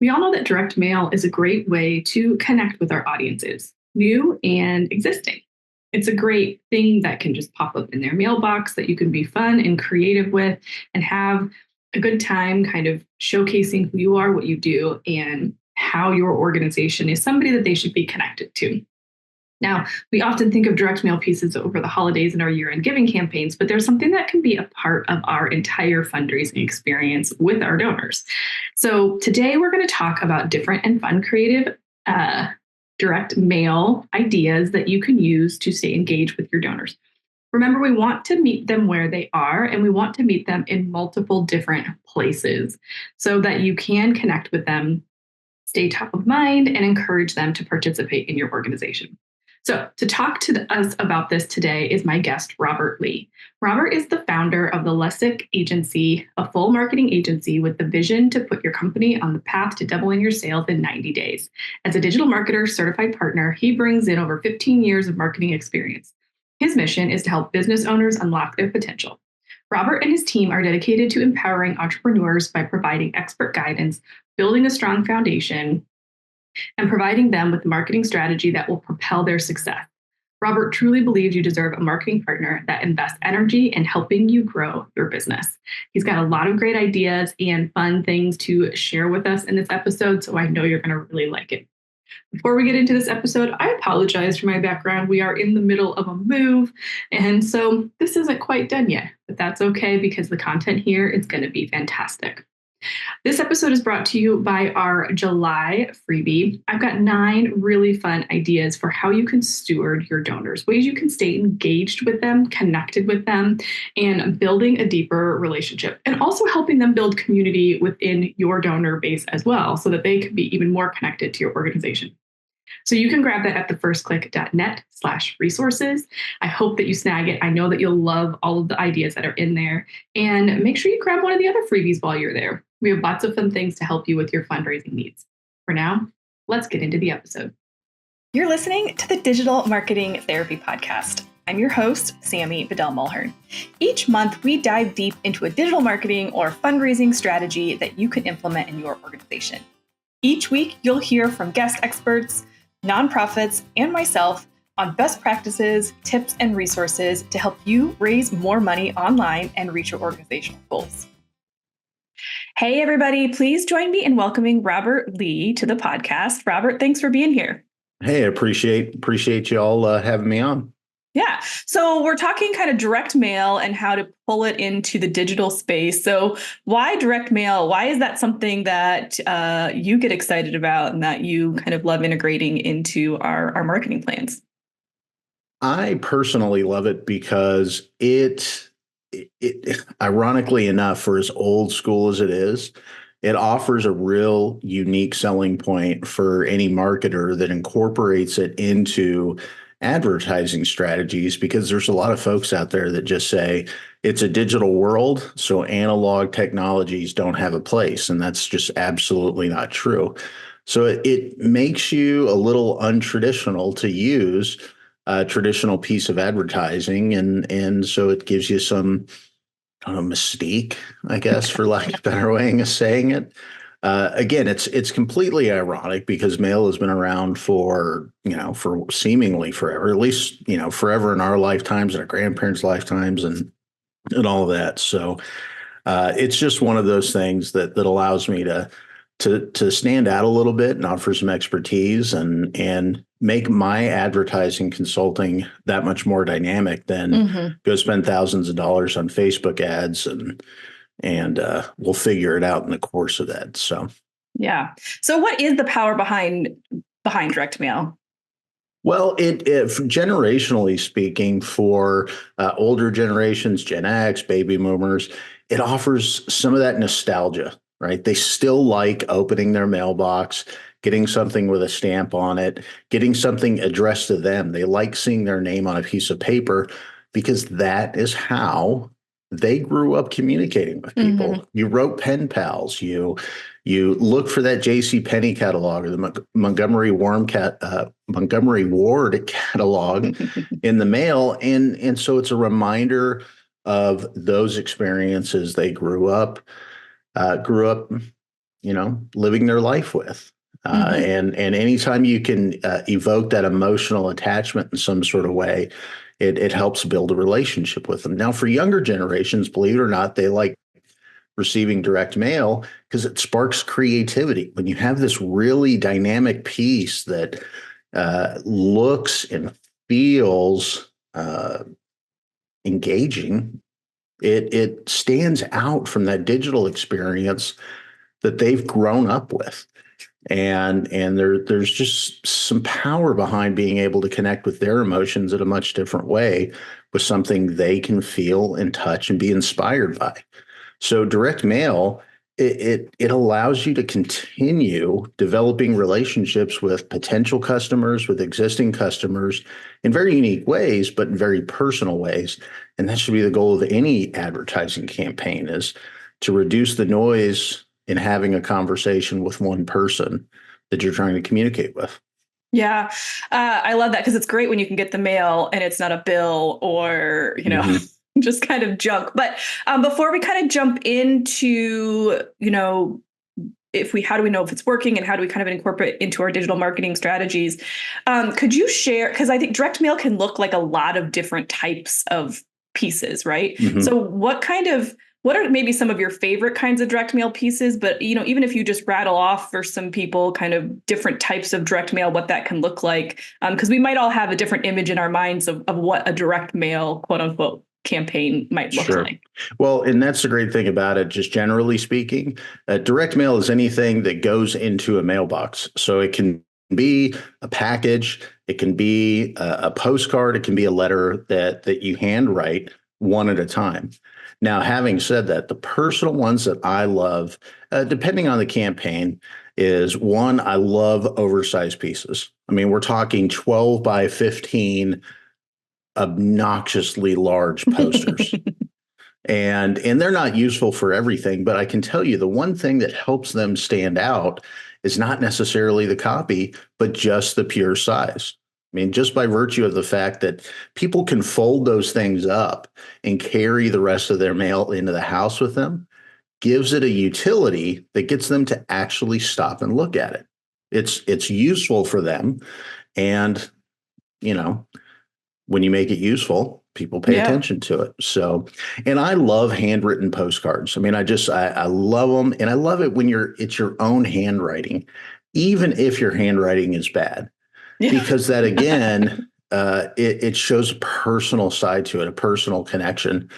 We all know that direct mail is a great way to connect with our audiences, new and existing. It's a great thing that can just pop up in their mailbox that you can be fun and creative with and have a good time kind of showcasing who you are, what you do, and how your organization is somebody that they should be connected to. Now, we often think of direct mail pieces over the holidays and our year-end giving campaigns, but there's something that can be a part of our entire fundraising experience with our donors. So today we're going to talk about different and fun creative direct mail ideas that you can use to stay engaged with your donors. Remember, we want to meet them where they are, and we want to meet them in multiple different places so that you can connect with them, stay top of mind, and encourage them to participate in your organization. So to talk to us about this today is my guest, Robert Lee. Robert is the founder of the Lessick Agency, a full marketing agency with the vision to put your company on the path to doubling your sales in 90 days. As a digital marketer certified partner, he brings in over 15 years of marketing experience. His mission is to help business owners unlock their potential. Robert and his team are dedicated to empowering entrepreneurs by providing expert guidance, building a strong foundation, and providing them with the marketing strategy that will propel their success. Robert truly believes you deserve a marketing partner that invests energy in helping you grow your business. He's got a lot of great ideas and fun things to share with us in this episode, so I know you're going to really like it. Before we get into this episode, I apologize for my background. We are in the middle of a move, and so this isn't quite done yet, but that's okay because the content here is going to be fantastic. This episode is brought to you by our July freebie. I've got 9 really fun ideas for how you can steward your donors, ways you can stay engaged with them, connected with them, and building a deeper relationship, and also helping them build community within your donor base as well, so that they can be even more connected to your organization. So you can grab that at thefirstclick.net/resources. I hope that you snag it. I know that you'll love all of the ideas that are in there. And make sure you grab one of the other freebies while you're there. We have lots of fun things to help you with your fundraising needs. For now, let's get into the episode. You're listening to the Digital Marketing Therapy Podcast. I'm your host, Sammy Bedell-Mulhern. Each month, we dive deep into a digital marketing or fundraising strategy that you can implement in your organization. Each week, you'll hear from guest experts, nonprofits, and myself on best practices, tips, and resources to help you raise more money online and reach your organizational goals. Hey, everybody, please join me in welcoming Robert Lee to the podcast. Robert, thanks for being here. Hey, I appreciate you all having me on. Yeah. So we're talking kind of direct mail and how to pull it into the digital space. So why direct mail? Why is that something that you get excited about and that you kind of love integrating into our marketing plans? I personally love it because it ironically enough, for as old school as it is, it offers a real unique selling point for any marketer that incorporates it into advertising strategies, because there's a lot of folks out there that just say it's a digital world, so analog technologies don't have a place. And that's just absolutely not true. So it makes you a little untraditional to use a traditional piece of advertising. And so it gives you some kind of mystique, I guess, for lack of a better way of saying it. Again, it's completely ironic because mail has been around for seemingly forever, at least, forever in our lifetimes and our grandparents' lifetimes and all of that. So it's just one of those things that allows me to stand out a little bit and offer some expertise and make my advertising consulting that much more dynamic than go spend thousands of dollars on Facebook ads and we'll figure it out in the course of that. So, yeah. So what is the power behind direct mail? Well, if generationally speaking, for older generations, Gen X, baby boomers, it offers some of that nostalgia, right? They still like opening their mailbox, getting something with a stamp on it, getting something addressed to them. They like seeing their name on a piece of paper because that is how they grew up communicating with people. You wrote pen pals. You look for that J.C. Penney catalog or the Montgomery Ward catalog in the mail, and so it's a reminder of those experiences they grew up living their life with. Mhm. And anytime you can evoke that emotional attachment in some sort of way, it helps build a relationship with them. Now, for younger generations, believe it or not, they like receiving direct mail because it sparks creativity. When you have this really dynamic piece that looks and feels engaging, it stands out from that digital experience that they've grown up with. And there's just some power behind being able to connect with their emotions in a much different way with something they can feel and touch and be inspired by. So direct mail, it allows you to continue developing relationships with potential customers, with existing customers in very unique ways, but in very personal ways. And that should be the goal of any advertising campaign, is to reduce the noise in having a conversation with one person that you're trying to communicate with. Yeah, I love that because it's great when you can get the mail and it's not a bill or, Mm-hmm. just kind of junk. But before we kind of jump into, if how do we know if it's working and how do we kind of incorporate into our digital marketing strategies? Could you share? Because I think direct mail can look like a lot of different types of pieces, right? Mm-hmm. So what are maybe some of your favorite kinds of direct mail pieces? But even if you just rattle off for some people, kind of different types of direct mail, what that can look like, because we might all have a different image in our minds of what a direct mail, quote unquote, campaign might look Sure. like. Well, and that's the great thing about it, just generally speaking. Direct mail is anything that goes into a mailbox. So it can be a package, it can be a postcard, it can be a letter that you handwrite one at a time. Now, having said that, the personal ones that I love, depending on the campaign, is one, I love oversized pieces. I mean, we're talking 12 by 15 obnoxiously large posters. And they're not useful for everything, but I can tell you the one thing that helps them stand out is not necessarily the copy, but just the pure size. I mean, just by virtue of the fact that people can fold those things up and carry the rest of their mail into the house with them gives it a utility that gets them to actually stop and look at it. It's useful for them. And, you know, when you make it useful, people pay Yeah. attention to it. So, and I love handwritten postcards. I mean, I love them, and I love it when it's your own handwriting, even if your handwriting is bad, Yeah. because that again, it shows a personal side to it, a personal connection.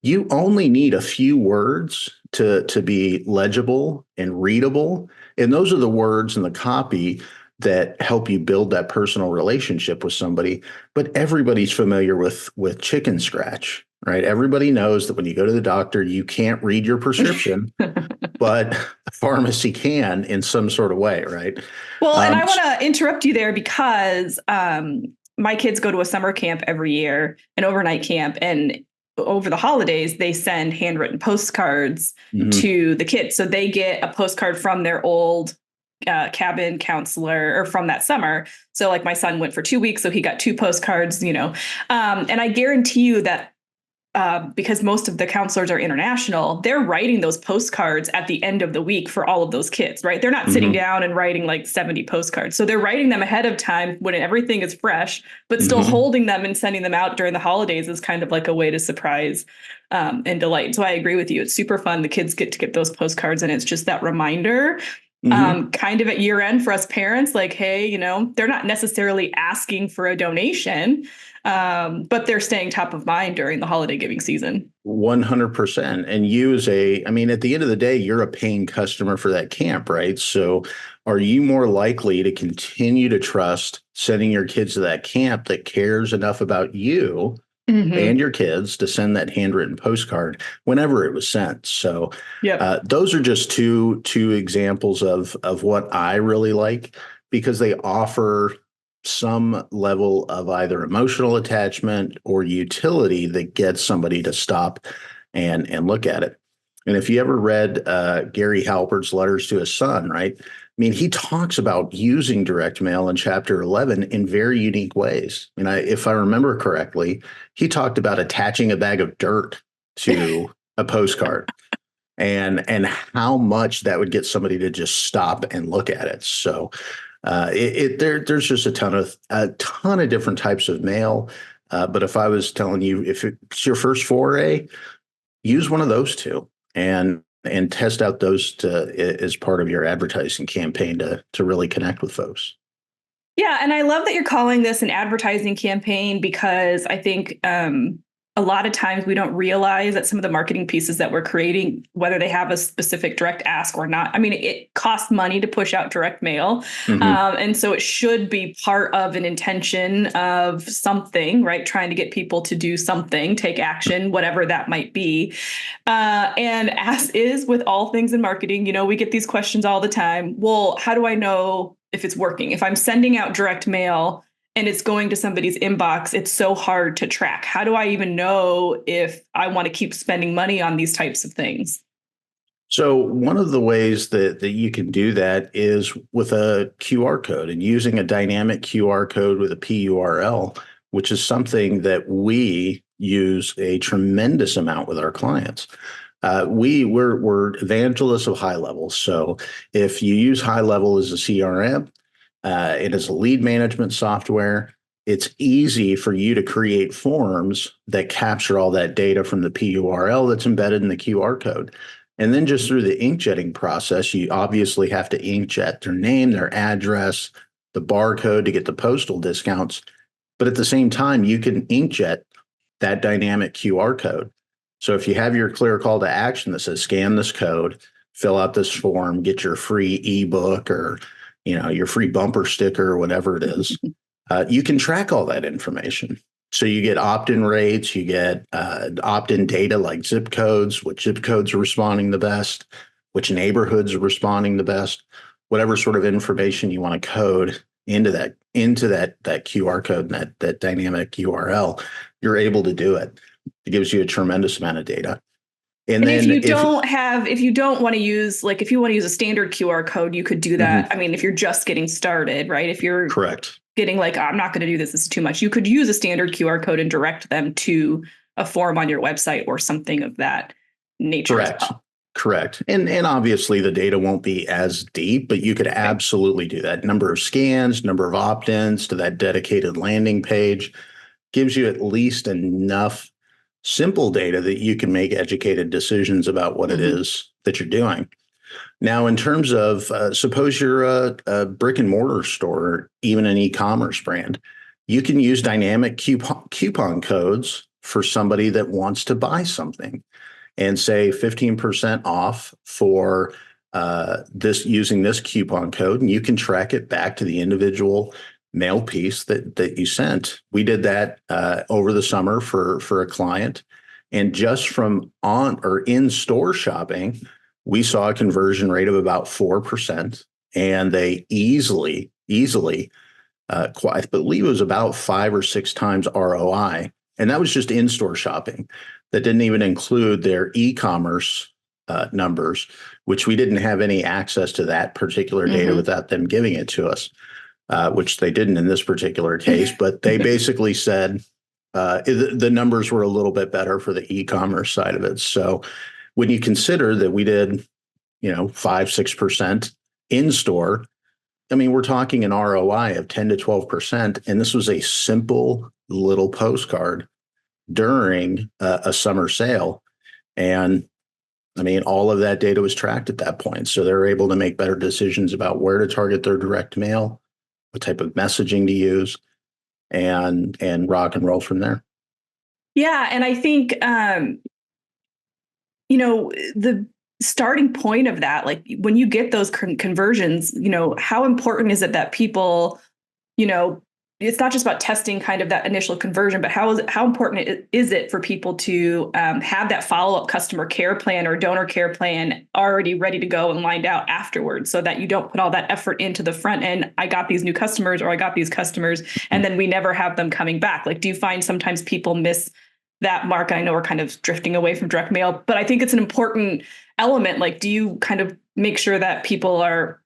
You only need a few words to be legible and readable, and those are the words in the copy that help you build that personal relationship with somebody. But everybody's familiar with chicken scratch, right? Everybody knows that when you go to the doctor, you can't read your prescription, but the pharmacy can in some sort of way, right? Well, and I Um, want to interrupt you there because my kids go to a summer camp every year, an overnight camp, and over the holidays they send handwritten postcards mhm. to the kids, so they get a postcard from their old cabin counselor or from that summer. So, like my son went for 2 weeks, so he got two postcards. And I guarantee you that because most of the counselors are international, they're writing those postcards at the end of the week for all of those kids, right? They're not sitting Mhm. down and writing like 70 postcards. So they're writing them ahead of time when everything is fresh, but still Mhm. holding them and sending them out during the holidays is kind of like a way to surprise and delight. So I agree with you. It's super fun. The kids get to get those postcards, and it's just that reminder. Mhm. Kind of at year end for us parents, like, hey, they're not necessarily asking for a donation, but they're staying top of mind during the holiday giving season. 100%. And I mean, at the end of the day, you're a paying customer for that camp, right? So are you more likely to continue to trust sending your kids to that camp that cares enough about you and Mm-hmm. your kids to send that handwritten postcard whenever it was sent? So Yep. those are just two examples of what I really like, because they offer some level of either emotional attachment or utility that gets somebody to stop and look at it. And if you ever read Gary Halpert's letters to his son, right? I mean, he talks about using direct mail in chapter 11 in very unique ways. I mean, if I remember correctly, he talked about attaching a bag of dirt to a postcard. and how much that would get somebody to just stop and look at it. So there's just a ton of different types of mail. But if I was telling you, if it's your first foray, use one of those two and test out those as part of your advertising campaign to really connect with folks. Yeah, and I love that you're calling this an advertising campaign because I think a lot of times we don't realize that some of the marketing pieces that we're creating, whether they have a specific direct ask or not, I mean, it costs money to push out direct mail. And so it should be part of an intention of something, right? Trying to get people to do something, take action, whatever that might be. And as is with all things in marketing, we get these questions all the time. Well, how do I know if it's working? If I'm sending out direct mail and it's going to somebody's inbox, it's so hard to track. How do I even know if I want to keep spending money on these types of things? So one of the ways that you can do that is with a QR code and using a dynamic QR code with a PURL, which is something that we use a tremendous amount with our clients. We're evangelists of high level. So if you use high level as a CRM, it is a lead management software. It's easy for you to create forms that capture all that data from the PURL that's embedded in the QR code. And then just through the inkjetting process, you obviously have to inkjet their name, their address, the barcode to get the postal discounts. But at the same time, you can inkjet that dynamic QR code. So if you have your clear call to action that says scan this code, fill out this form, get your free ebook or your free bumper sticker or whatever it is, you can track all that information. So you get opt-in rates, you get opt-in data like zip codes, which zip codes are responding the best, which neighborhoods are responding the best, whatever sort of information you want to code into that QR code and that dynamic URL, you're able to do it. It gives you a tremendous amount of data. And then if you don't want to use, like if you want to use a standard QR code, you could do that. I mean, if you're just getting started, right? If you're correct, getting like, I'm not going to do this, this is too much, you could use a standard QR code and direct them to a form on your website or something of that nature. Correct. As well. Correct. And obviously the data won't be as deep, but you could absolutely do that. Number of scans, number of opt-ins to that dedicated landing page gives you at least enough simple data that you can make educated decisions about what it is that you're doing. Now, in terms of suppose you're a brick and mortar store, or even an e-commerce brand, you can use dynamic coupon codes for somebody that wants to buy something and say 15% off for this using this coupon code, and you can track it back to the individual mail piece that you sent. We did that over the summer for a client, and just from on or in store shopping, we saw a conversion rate of about 4%, and they easily, I believe it was about 5 or 6 times ROI, and that was just in store shopping. That didn't even include their e-commerce numbers, which we didn't have any access to that particular data without them giving it to us. Which they didn't in this particular case, but they basically said the numbers were a little bit better for the e-commerce side of it. So when you consider that we did, 5-6% in store, I mean, we're talking an ROI of 10 to 12%, and this was a simple little postcard during a summer sale. And I mean, all of that data was tracked at that point. So they're able to make better decisions about where to target their direct mail, what type of messaging to use, and rock and roll from there. Yeah. And I think, the starting point of that, like when you get those conversions, how important is it that people, it's not just about testing kind of that initial conversion, but how important is it for people to have that follow-up customer care plan or donor care plan already ready to go and lined out afterwards, so that you don't put all that effort into the front end. I got these new customers, or I got these customers, and then we never have them coming back. Like, do you find sometimes people miss that mark? I know we're kind of drifting away from direct mail, but I think it's an important element. Like, do you kind of make sure that people are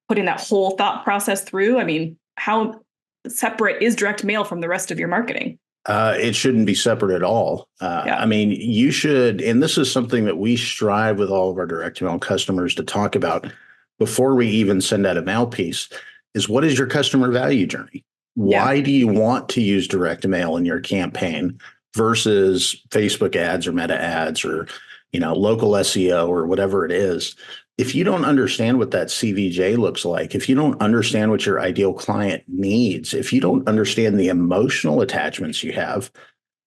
putting that whole thought process through? I mean, how separate is direct mail from the rest of your marketing? It shouldn't be separate at all. Yeah. I mean, you should, and this is something that we strive with all of our direct mail customers to talk about before we even send out a mail piece, is what is your customer value journey? Why do you want to use direct mail in your campaign versus Facebook ads or meta ads or, local SEO or whatever it is? If you don't understand what that CVJ looks like, if you don't understand what your ideal client needs, if you don't understand the emotional attachments you have,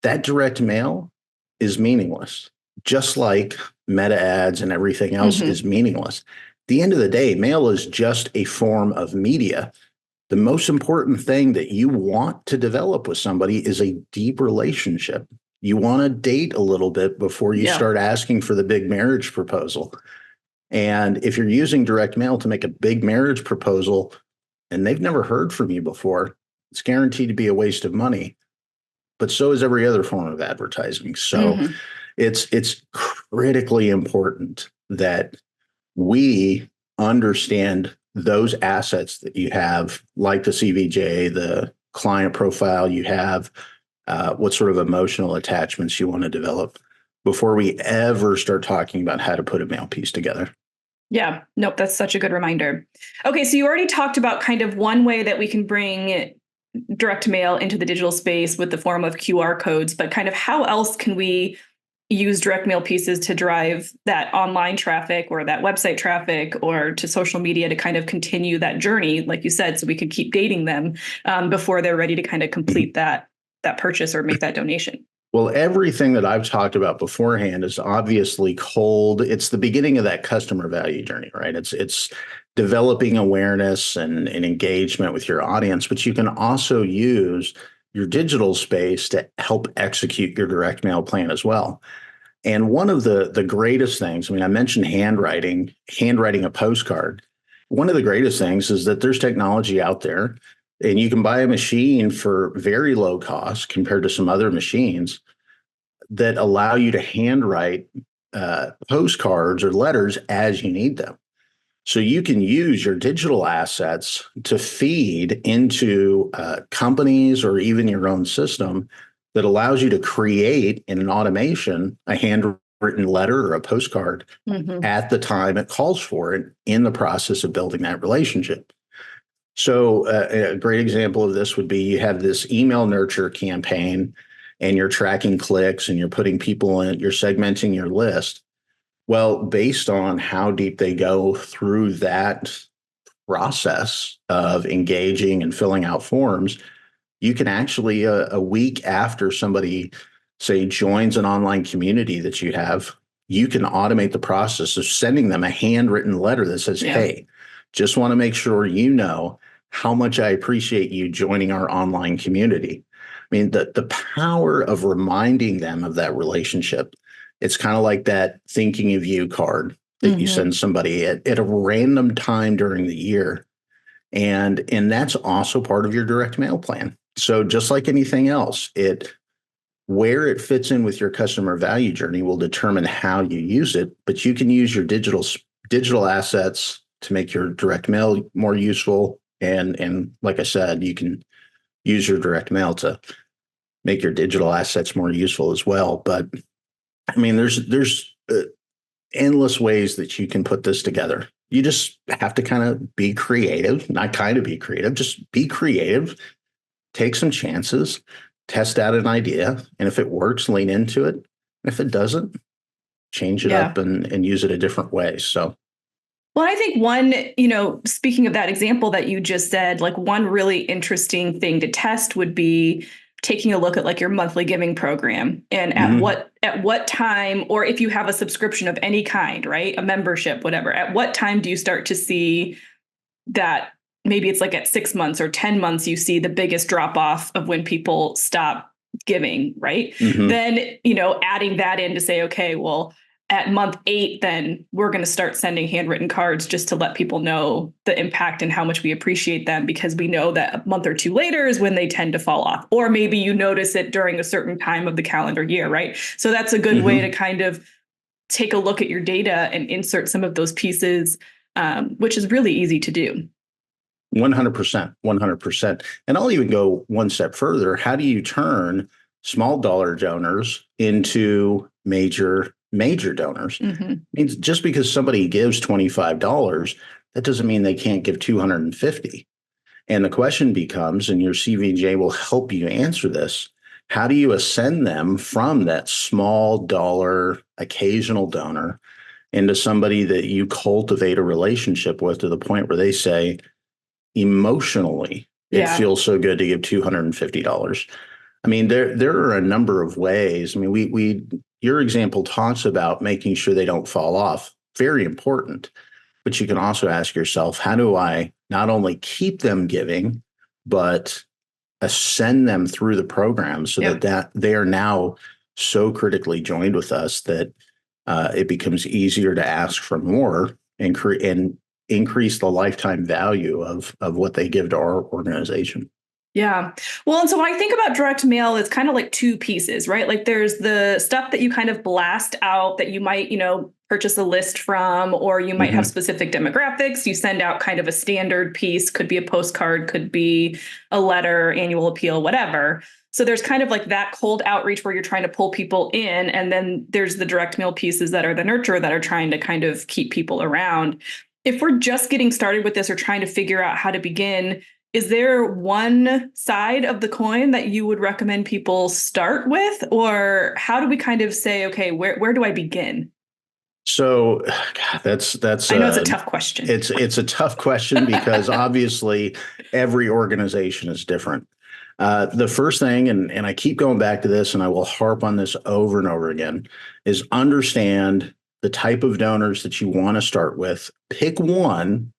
that direct mail is meaningless. Just like meta ads and everything else is meaningless. At the end of the day, mail is just a form of media. The most important thing that you want to develop with somebody is a deep relationship. You want to date a little bit before you start asking for the big marriage proposal. And if you're using direct mail to make a big marriage proposal and they've never heard from you before, it's guaranteed to be a waste of money. But so is every other form of advertising. So it's critically important that we understand those assets that you have, like the CVJ, the client profile you have, what sort of emotional attachments you want to develop before we ever start talking about how to put a mail piece together. Yeah, nope, that's such a good reminder. Okay, so you already talked about kind of one way that we can bring direct mail into the digital space with the form of QR codes, but kind of how else can we use direct mail pieces to drive that online traffic or that website traffic or to social media to kind of continue that journey, like you said, so we could keep dating them before they're ready to kind of complete that purchase or make that donation? Well, everything that I've talked about beforehand is obviously cold. It's the beginning of that customer value journey, right? It's developing awareness and engagement with your audience, but you can also use your digital space to help execute your direct mail plan as well. And one of the greatest things, I mean, I mentioned handwriting a postcard. One of the greatest things is that there's technology out there and you can buy a machine for very low cost compared to some other machines that allow you to handwrite postcards or letters as you need them. So you can use your digital assets to feed into companies or even your own system that allows you to create in an automation a handwritten letter or a postcard at the time it calls for it in the process of building that relationship. So a great example of this would be you have this email nurture campaign and you're tracking clicks and you're putting people in, you're segmenting your list. Well, based on how deep they go through that process of engaging and filling out forms, you can actually a week after somebody, say, joins an online community that you have, you can automate the process of sending them a handwritten letter that says, hey, just want to make sure you know how much I appreciate you joining our online community. I mean, the power of reminding them of that relationship. It's kind of like that thinking of you card that you send somebody at a random time during the year. And that's also part of your direct mail plan. So just like anything else, where it fits in with your customer value journey will determine how you use it, but you can use your digital assets to make your direct mail more useful. And like I said, you can use your direct mail to make your digital assets more useful as well. But I mean, there's endless ways that you can put this together. You just have to kind of be creative, not kind of be creative, just be creative, take some chances, test out an idea. And if it works, lean into it. And if it doesn't, change it up and use it a different way. So. Well, I think one, speaking of that example that you just said, like one really interesting thing to test would be taking a look at like your monthly giving program and at what time, or if you have a subscription of any kind, right? A membership, whatever, at what time do you start to see that maybe it's like at 6 months or 10 months, you see the biggest drop off of when people stop giving, right? Then, adding that in to say, okay, well, at month 8, then we're going to start sending handwritten cards just to let people know the impact and how much we appreciate them, because we know that a month or 2 later is when they tend to fall off. Or maybe you notice it during a certain time of the calendar year, right? So that's a good way to kind of take a look at your data and insert some of those pieces, which is really easy to do. 100%. And I'll even go one step further. How do you turn small dollar donors into major donors. Mm-hmm. It means just because somebody gives $25, that doesn't mean they can't give 250. And the question becomes, and your CVJ will help you answer this, how do you ascend them from that small dollar occasional donor into somebody that you cultivate a relationship with to the point where they say, emotionally, it feels so good to give $250. I mean, there are a number of ways. I mean, your example talks about making sure they don't fall off. Very important. But you can also ask yourself, how do I not only keep them giving, but ascend them through the program so that they are now so critically joined with us that it becomes easier to ask for more and increase the lifetime value of what they give to our organization. Yeah. Well, and so when I think about direct mail, it's kind of like two pieces, right? Like there's the stuff that you kind of blast out that you might, purchase a list from, or you might have specific demographics. You send out kind of a standard piece, could be a postcard, could be a letter, annual appeal, whatever. So there's kind of like that cold outreach where you're trying to pull people in. And then there's the direct mail pieces that are the nurture that are trying to kind of keep people around. If we're just getting started with this or trying to figure out how to begin, is there one side of the coin that you would recommend people start with? Or how do we kind of say, okay, where do I begin? So God, that's I know it's a tough question. It's a tough question because obviously every organization is different. The first thing, and I keep going back to this, and I will harp on this over and over again, is understand the type of donors that you want to start with. Pick one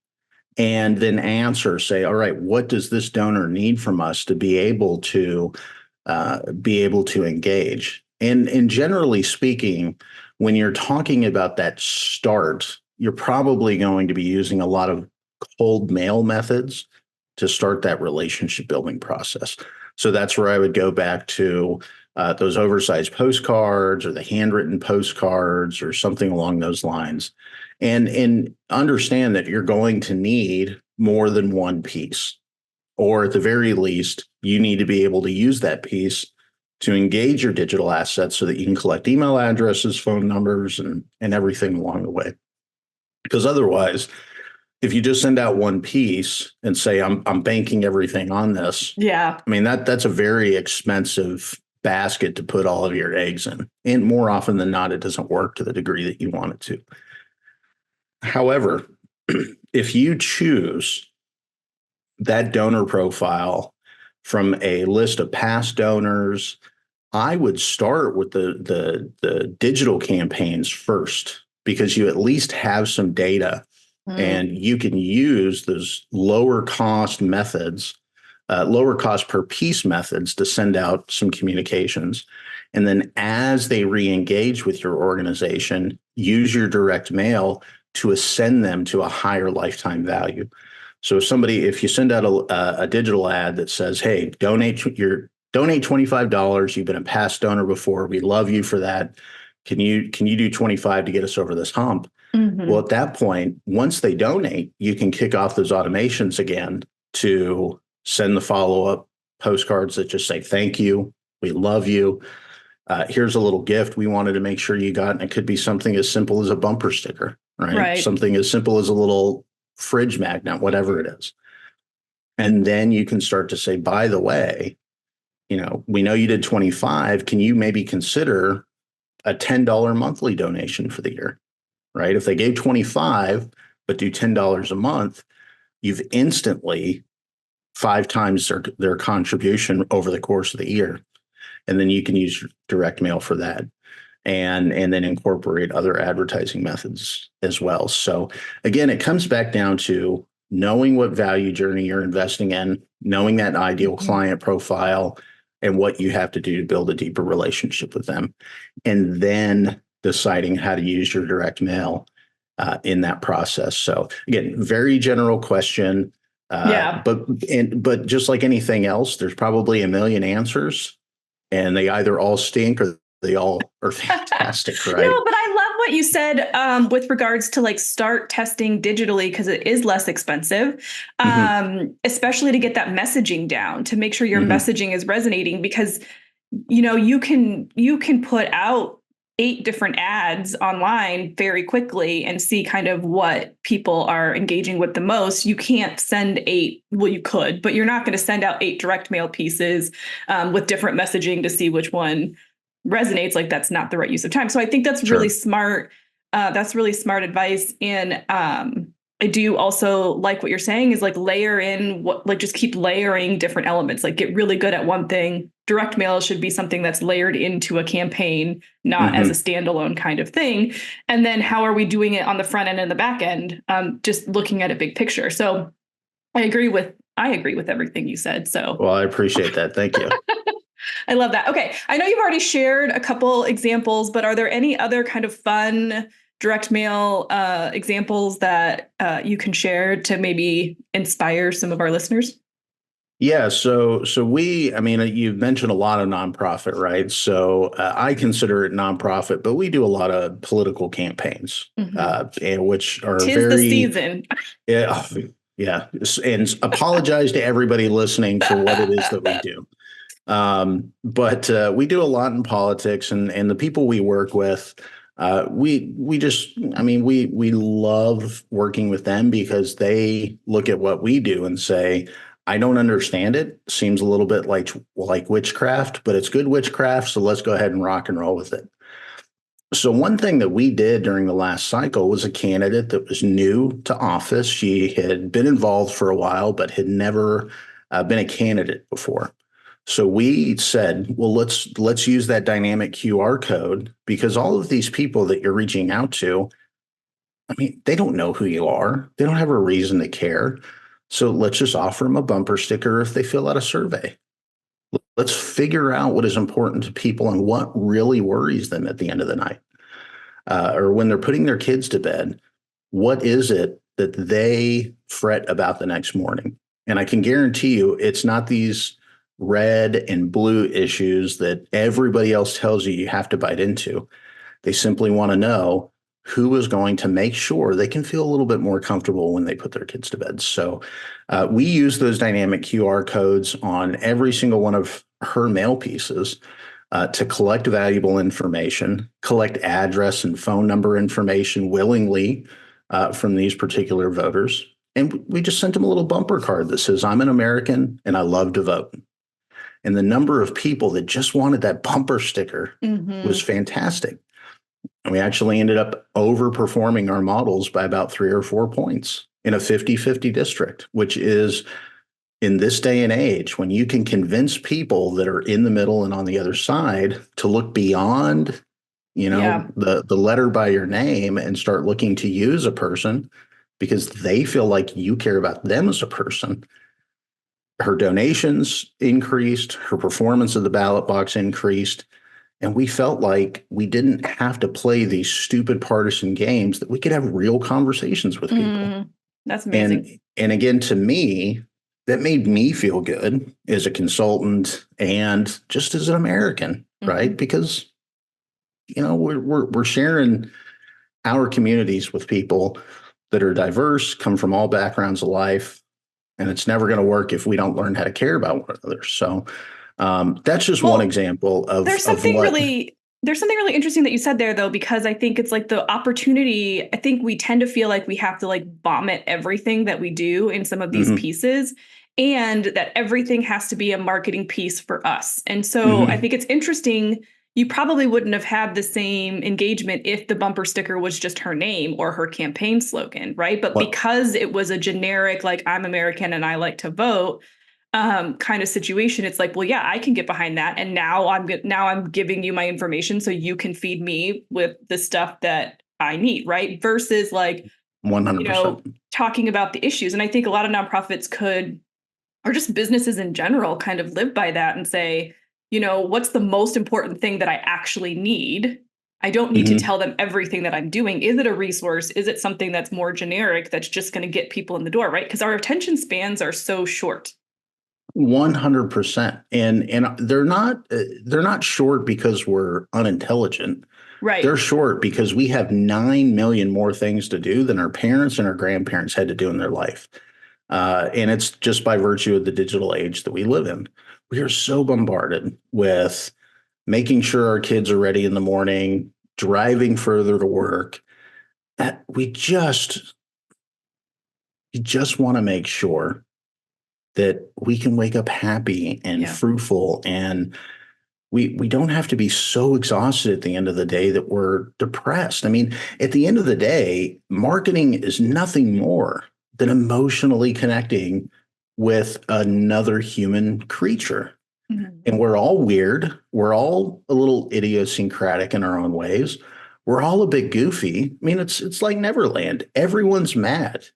and then say, all right, what does this donor need from us to be able to engage? And generally speaking, when you're talking about that start, you're probably going to be using a lot of cold mail methods to start that relationship building process. So that's where I would go back to those oversized postcards or the handwritten postcards or something along those lines. And understand that you're going to need more than one piece, or at the very least, you need to be able to use that piece to engage your digital assets so that you can collect email addresses, phone numbers, and everything along the way. Because otherwise, if you just send out one piece and say, I'm banking everything on this, I mean, that's a very expensive basket to put all of your eggs in. And more often than not, it doesn't work to the degree that you want it to. However, if you choose that donor profile from a list of past donors, I would start with the digital campaigns first, because you at least have some data and you can use those lower cost methods, lower cost per piece methods to send out some communications. And then as they re-engage with your organization, use your direct mail to ascend them to a higher lifetime value. So if you send out a digital ad that says, hey, donate $25. You've been a past donor before. We love you for that. Can you do 25 to get us over this hump? Well, at that point, once they donate, you can kick off those automations again to send the follow-up postcards that just say, thank you. We love you. Here's a little gift we wanted to make sure you got. And it could be something as simple as a bumper sticker, right? Something as simple as a little fridge magnet, whatever it is. And then you can start to say, by the way, we know you did 25. Can you maybe consider a $10 monthly donation for the year, right? If they gave 25, but do $10 a month, you've instantly 5 times their contribution over the course of the year. And then you can use direct mail for that and then incorporate other advertising methods as well. So again, it comes back down to knowing what value journey you're investing in, knowing that ideal client profile, and what you have to do to build a deeper relationship with them, and then deciding how to use your direct mail in that process. So again, very general question, but just like anything else, there's probably a million answers, and they either all stink or they all are fantastic, right? No, but I love what you said with regards to like start testing digitally, because it is less expensive, especially to get that messaging down, to make sure your messaging is resonating. Because you can put out 8 different ads online very quickly and see kind of what people are engaging with the most. You can't send 8, well, you could, but you're not going to send out 8 direct mail pieces with different messaging to see which one resonates. Like, that's not the right use of time. So I think that's really smart. That's really smart advice. And I do also like what you're saying is like layer in just keep layering different elements, like get really good at one thing. Direct mail should be something that's layered into a campaign, not as a standalone kind of thing. And then how are we doing it on the front end and the back end? Just looking at a big picture. So I agree with everything you said. So, well, I appreciate that. Thank you. I love that. Okay. I know you've already shared a couple examples, but are there any other kind of fun direct mail examples that you can share to maybe inspire some of our listeners? Yeah. So you've mentioned a lot of nonprofit, right? So I consider it nonprofit, but we do a lot of political campaigns, which are 'Tis very, the season. Yeah. Yeah. And apologize to everybody listening for what it is that we do. But we do a lot in politics, and the people we work with, we love working with them because they look at what we do and say, I don't understand it. Seems a little bit like witchcraft, but it's good witchcraft. So let's go ahead and rock and roll with it. So one thing that we did during the last cycle was a candidate that was new to office. She had been involved for a while, but had never been a candidate before. So we said, well, let's use that dynamic QR code, because all of these people that you're reaching out to, I mean, they don't know who you are. They don't have a reason to care. So let's just offer them a bumper sticker if they fill out a survey. Let's figure out what is important to people and what really worries them at the end of the night, or when they're putting their kids to bed. What is it that they fret about the next morning? And I can guarantee you it's not these red and blue issues that everybody else tells you have to bite into. They simply want to know who is going to make sure they can feel a little bit more comfortable when they put their kids to bed. So we use those dynamic QR codes on every single one of her mail pieces to collect valuable information, collect address and phone number information willingly from these particular voters. And we just sent them a little bumper card that says, I'm an American and I love to vote. And the number of people that just wanted that bumper sticker was fantastic. And we actually ended up overperforming our models by about 3 or 4 points in a 50-50 district, which is, in this day and age, when you can convince people that are in the middle and on the other side to look beyond, the letter by your name and start looking to you as a person because they feel like you care about them as a person. Her donations increased, her performance of the ballot box increased, and we felt like we didn't have to play these stupid partisan games, that we could have real conversations with people. That's amazing. And again, to me, that made me feel good as a consultant and just as an American, right? Because, we're sharing our communities with people that are diverse, come from all backgrounds of life. And it's never going to work if we don't learn how to care about one another. So that's just one example of there's something really interesting that you said there, though, because I think it's like the opportunity. I think we tend to feel like we have to like vomit everything that we do in some of these pieces, and that everything has to be a marketing piece for us. And so I think it's interesting. You probably wouldn't have had the same engagement if the bumper sticker was just her name or her campaign slogan, right? But because it was a generic, like, I'm American and I like to vote kind of situation, it's like, well, yeah, I can get behind that. And now I'm giving you my information so you can feed me with the stuff that I need, right? Versus like 100%. Talking about the issues. And I think a lot of nonprofits or just businesses in general, kind of live by that and say, what's the most important thing that I actually need? I don't need to tell them everything that I'm doing. Is it a resource? Is it something that's more generic that's just going to get people in the door, right? Because our attention spans are so short. 100%. And they're not short because we're unintelligent. Right. They're short because we have 9 million more things to do than our parents and our grandparents had to do in their life. And it's just by virtue of the digital age that we live in. We are so bombarded with making sure our kids are ready in the morning, driving further to work. We just want to make sure that we can wake up happy and fruitful, and we don't have to be so exhausted at the end of the day that we're depressed. I mean, at the end of the day, marketing is nothing more than emotionally connecting with another human creature. Mm-hmm. And we're all weird. We're all a little idiosyncratic in our own ways. We're all a bit goofy. I mean, it's like Neverland. Everyone's mad.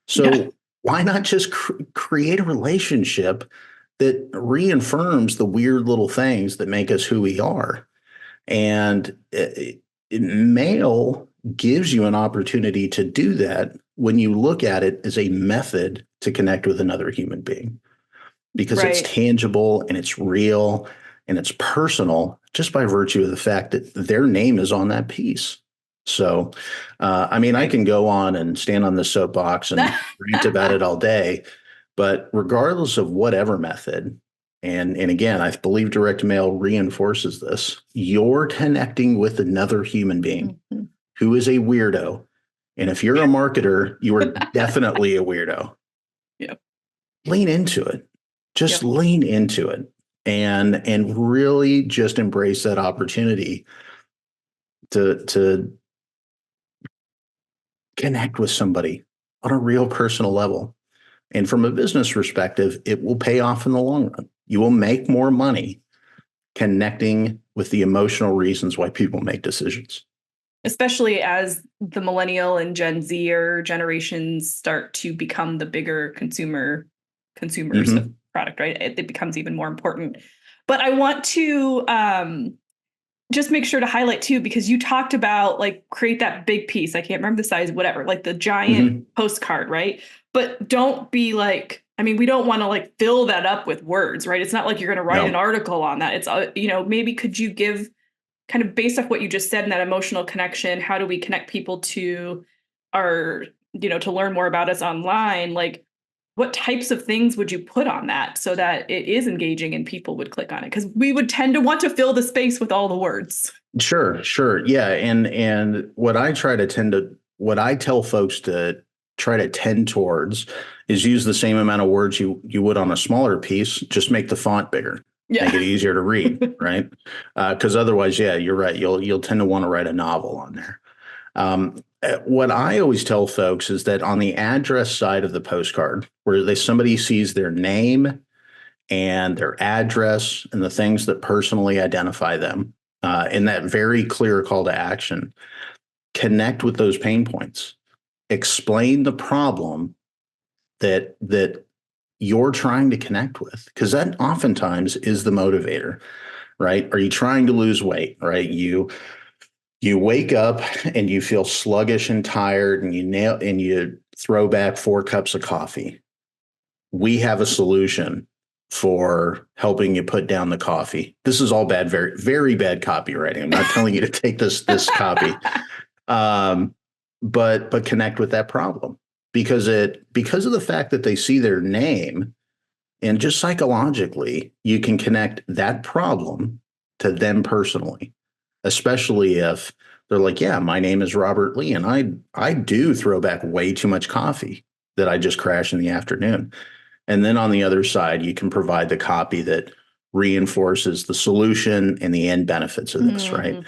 So why not just create a relationship that reaffirms the weird little things that make us who we are? And mail gives you an opportunity to do that when you look at it as a method to connect with another human being, because it's tangible and it's real and it's personal just by virtue of the fact that their name is on that piece. So, I mean, I can go on and stand on the soapbox and rant about it all day, but regardless of whatever method, and again, I believe direct mail reinforces this, you're connecting with another human being who is a weirdo. And if you're a marketer, you are definitely a weirdo. Yep. Lean into it. Just lean into it and really just embrace that opportunity to connect with somebody on a real personal level. And from a business perspective, it will pay off in the long run. You will make more money connecting with the emotional reasons why people make decisions. Especially as the millennial and Gen Z generations start to become the bigger consumers of product, right? It becomes even more important. But I want to just make sure to highlight too, because you talked about like create that big piece. I can't remember the size, whatever, like the giant postcard, right? But don't be like, I mean, we don't want to like fill that up with words, right? It's not like you're going to write an article on that. It's, maybe could you give kind of based off what you just said in that emotional connection, how do we connect people to our, to learn more about us online? Like, what types of things would you put on that so that it is engaging and people would click on it? Because we would tend to want to fill the space with all the words. Sure. Yeah. And what I tell folks to try to tend towards is use the same amount of words you would on a smaller piece, just make the font bigger. Make it easier to read, right? Because otherwise, you're right. You'll tend to want to write a novel on there. What I always tell folks is that on the address side of the postcard, where somebody sees their name and their address and the things that personally identify them, in that very clear call to action, connect with those pain points, explain the problem that you're trying to connect with, because that oftentimes is the motivator, right? Are you trying to lose weight, right? You wake up and you feel sluggish and tired and you throw back 4 cups of coffee. We have a solution for helping you put down the coffee. This is all bad, very, very bad copywriting. I'm not telling you to take this copy, but connect with that problem because of the fact that they see their name, and just psychologically, you can connect that problem to them personally, especially if they're like, yeah, my name is Robert Lee, and I do throw back way too much coffee that I just crash in the afternoon. And then on the other side, you can provide the copy that reinforces the solution and the end benefits of this, right?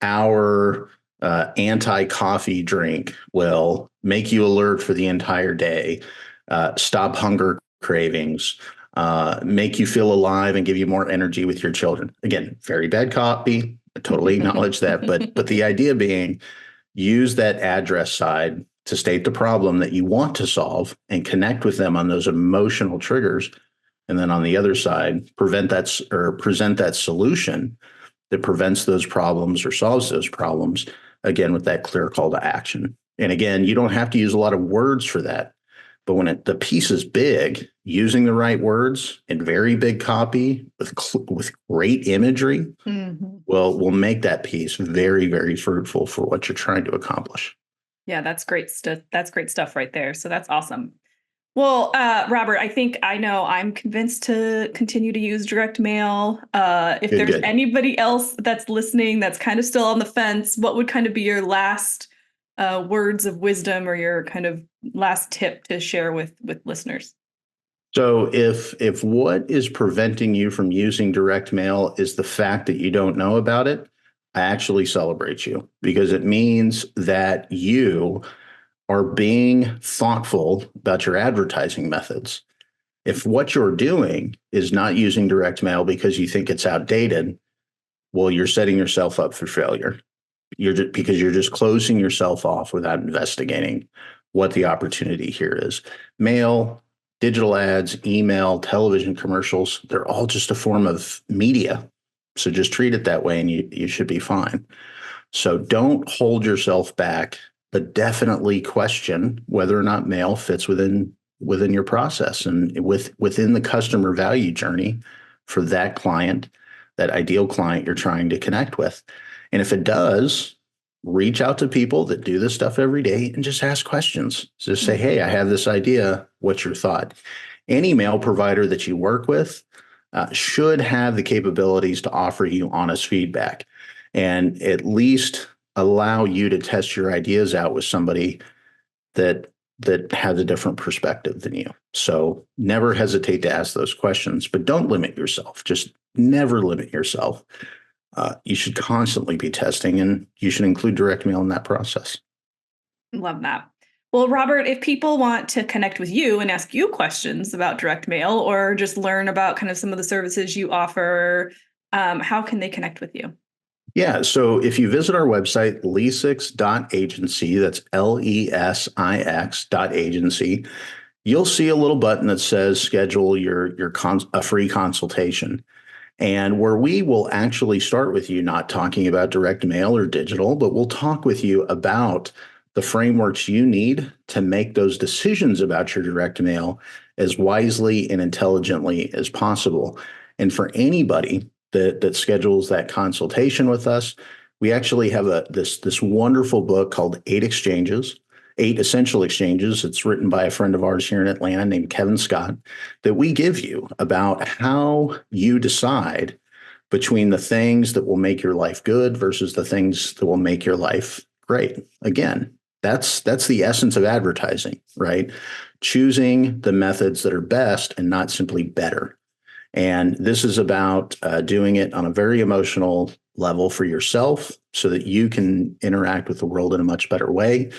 Our anti-coffee drink will make you alert for the entire day, stop hunger cravings, make you feel alive and give you more energy with your children. Again, very bad copy. I totally acknowledge that. But the idea being, use that address side to state the problem that you want to solve and connect with them on those emotional triggers. And then on the other side, present that solution that prevents those problems or solves those problems, again, with that clear call to action. And again, you don't have to use a lot of words for that. But when the piece is big, using the right words in very big copy with great imagery will make that piece very, very fruitful for what you're trying to accomplish. Yeah, that's great stuff. That's great stuff right there. So that's awesome. Well, Robert, I think I know I'm convinced to continue to use direct mail. If there's Good. anybody else that's listening that's kind of still on the fence, what would kind of be your last words of wisdom or your kind of last tip to share with listeners? So if what is preventing you from using direct mail is the fact that you don't know about it, I actually celebrate you because it means that you are being thoughtful about your advertising methods. If what you're doing is not using direct mail because you think it's outdated, well, you're setting yourself up for failure. Because you're just closing yourself off without investigating what the opportunity here is. Mail, digital ads, email, television commercials, they're all just a form of media. So just treat it that way and you should be fine. So don't hold yourself back, but definitely question whether or not mail fits within your process and within the customer value journey for that client, that ideal client you're trying to connect with. And if it does, reach out to people that do this stuff every day and just ask questions. Just say, hey, I have this idea. What's your thought? Any mail provider that you work with should have the capabilities to offer you honest feedback and at least allow you to test your ideas out with somebody that has a different perspective than you. So never hesitate to ask those questions, but don't limit yourself. Just never limit yourself. You should constantly be testing, and you should include direct mail in that process. Love that. Well, Robert, if people want to connect with you and ask you questions about direct mail or just learn about kind of some of the services you offer, how can they connect with you? Yeah. So if you visit our website, lesix.agency, that's LESIX.agency, you'll see a little button that says schedule a free consultation. And where we will actually start with you not talking about direct mail or digital, but we'll talk with you about the frameworks you need to make those decisions about your direct mail as wisely and intelligently as possible. And for anybody that schedules that consultation with us, we actually have this wonderful book called Eight Essential Exchanges. It's written by a friend of ours here in Atlanta named Kevin Scott, that we give you about how you decide between the things that will make your life good versus the things that will make your life great. Again, that's the essence of advertising, right? Choosing the methods that are best and not simply better. And this is about doing it on a very emotional level for yourself so that you can interact with the world in a much better way.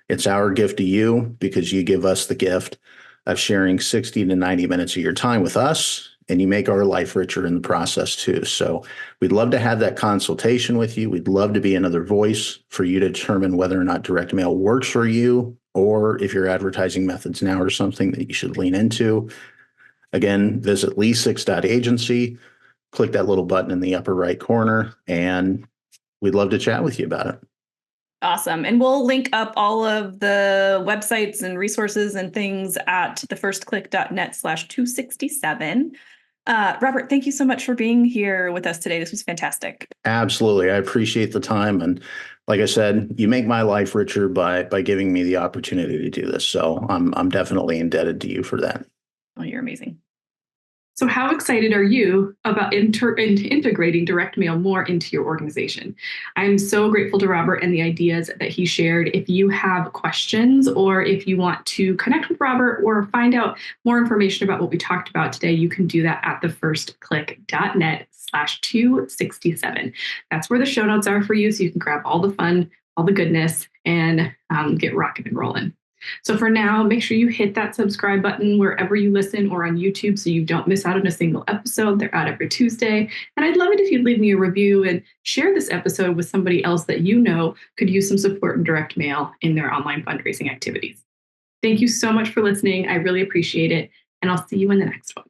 It's our gift to you because you give us the gift of sharing 60 to 90 minutes of your time with us, and you make our life richer in the process too. So we'd love to have that consultation with you. We'd love to be another voice for you to determine whether or not direct mail works for you, or if your advertising methods now are something that you should lean into. Again, visit lesix.agency, click that little button in the upper right corner, and we'd love to chat with you about it. Awesome. And we'll link up all of the websites and resources and things at thefirstclick.net/267. Robert, thank you so much for being here with us today. This was fantastic. Absolutely. I appreciate the time. And like I said, you make my life richer by giving me the opportunity to do this. So I'm definitely indebted to you for that. Oh, you're amazing. So how excited are you about integrating direct mail more into your organization? I'm so grateful to Robert and the ideas that he shared. If you have questions or if you want to connect with Robert or find out more information about what we talked about today, you can do that at thefirstclick.net/267. That's where the show notes are for you, so you can grab all the fun, all the goodness, and get rocking and rolling. So for now, make sure you hit that subscribe button wherever you listen or on YouTube so you don't miss out on a single episode. They're out every Tuesday. And I'd love it if you'd leave me a review and share this episode with somebody else that you know could use some support in direct mail in their online fundraising activities. Thank you so much for listening. I really appreciate it. And I'll see you in the next one.